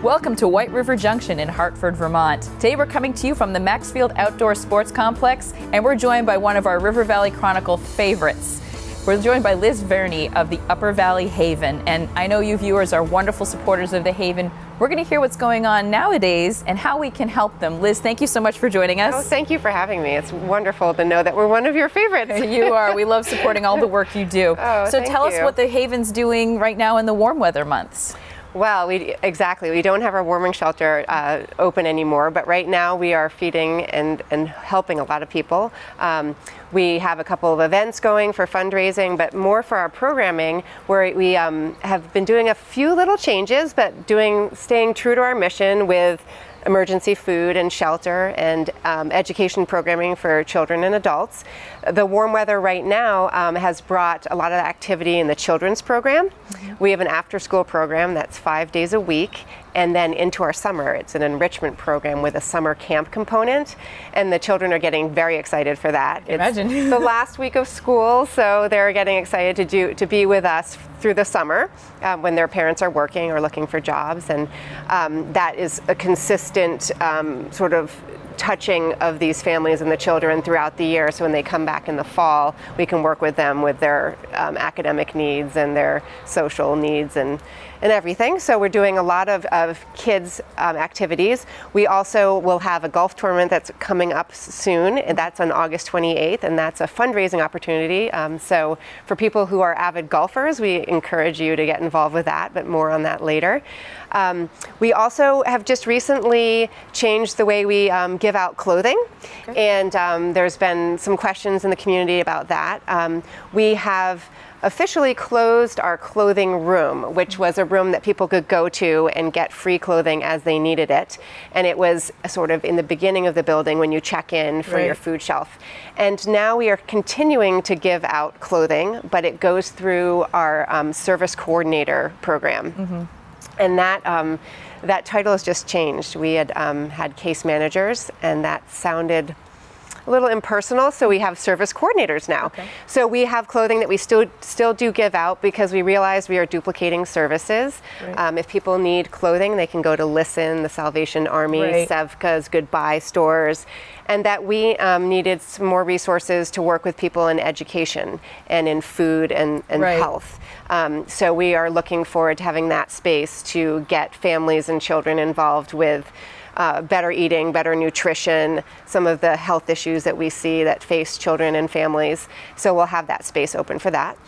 Welcome to White River Junction in Hartford, Vermont. Today we're coming to you from the Maxfield Sports Complex, and we're joined by one of our River Valley Chronicle favorites. We're joined by Liz Verney of the Upper Valley Haven, and I know you viewers are wonderful supporters of the Haven. We're going to hear what's going on nowadays and how we can help them. Liz, thank you so much for joining us. Oh, thank you for having me. It's wonderful to know that we're one of your favorites. You are. We love supporting all the work you do. Oh, so tell us what the Haven's doing right now in the warm weather months. Well, exactly. We don't have our warming shelter open anymore, but right now we are feeding and helping a lot of people. We have a couple of events going for fundraising, but more for our programming, where we have been doing a few little changes, but staying true to our mission with emergency food and shelter and education programming for children and adults. The warm weather right now has brought a lot of activity in the children's program. We have an after-school program that's 5 days a week, and then into our summer, it's an enrichment program with a summer camp component, and the children are getting very excited for that. Imagine. It's the last week of school, so they're getting excited to be with us through the summer when their parents are working or looking for jobs, and that is a consistent sort of touching of these families and the children throughout the year, so when they come back in the fall, we can work with them with their academic needs and their social needs and everything. So we're doing a lot of kids activities. We also will have a golf tournament that's coming up soon, and that's on August 28th, and that's a fundraising opportunity. So for people who are avid golfers, we encourage you to get involved with that, but more on that later. We also have just recently changed the way we give out clothing, and there's been some questions in the community about that. We have officially closed our clothing room, which was a room that people could go to and get free clothing as they needed it. And it was sort of in the beginning of the building when you check in for your food shelf. And now we are continuing to give out clothing, but it goes through our service coordinator program. And that title has just changed. We had had case managers, and that sounded a little impersonal, so we have service coordinators now. So we have clothing that we still do give out, because we realize we are duplicating services. If people need clothing, they can go to Listen, the Salvation Army, Sevka's Goodbye stores, and that we needed some more resources to work with people in education and in food and health. So we are looking forward to having that space to get families and children involved with better eating, better nutrition, some of the health issues that we see that face children and families. So we'll have that space open for that.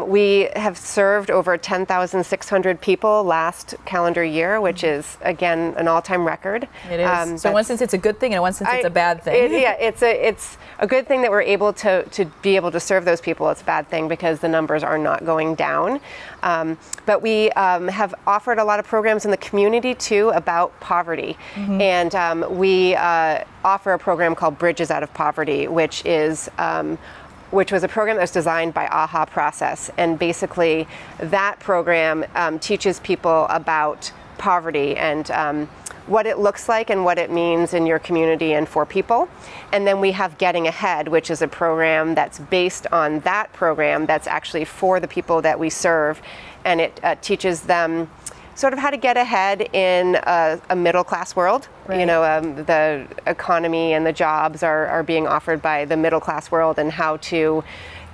We have served over 10,600 people last calendar year, which is, again, an all-time record. It is. So in one sense it's a good thing, and in one sense it's a bad thing. It's a good thing that we're able to be able to serve those people. It's a bad thing because the numbers are not going down. But we have offered a lot of programs in the community too about poverty. And we offer a program called Bridges Out of Poverty, which was a program that was designed by AHA Process. And basically that program teaches people about poverty and what it looks like and what it means in your community and for people. And then we have Getting Ahead, which is a program that's based on that program that's actually for the people that we serve. And it teaches them sort of how to get ahead in a middle-class world. You know, the economy and the jobs are being offered by the middle-class world, and how to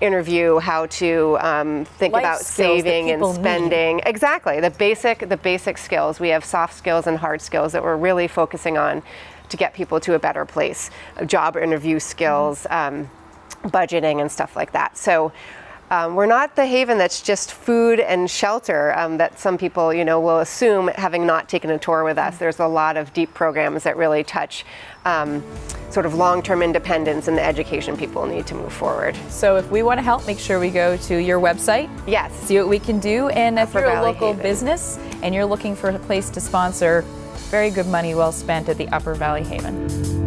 interview, how to think about saving and spending. Exactly, the basic skills. We have soft skills and hard skills that we're really focusing on to get people to a better place. Job interview skills, budgeting and stuff like that. So we're not the Haven that's just food and shelter that some people, will assume, having not taken a tour with us. There's a lot of deep programs that really touch sort of long-term independence and the education people need to move forward. So if we want to help, make sure we go to your website. Yes. See what we can do. And if you're a local Haven business and you're looking for a place to sponsor, very good money well spent at the Upper Valley Haven.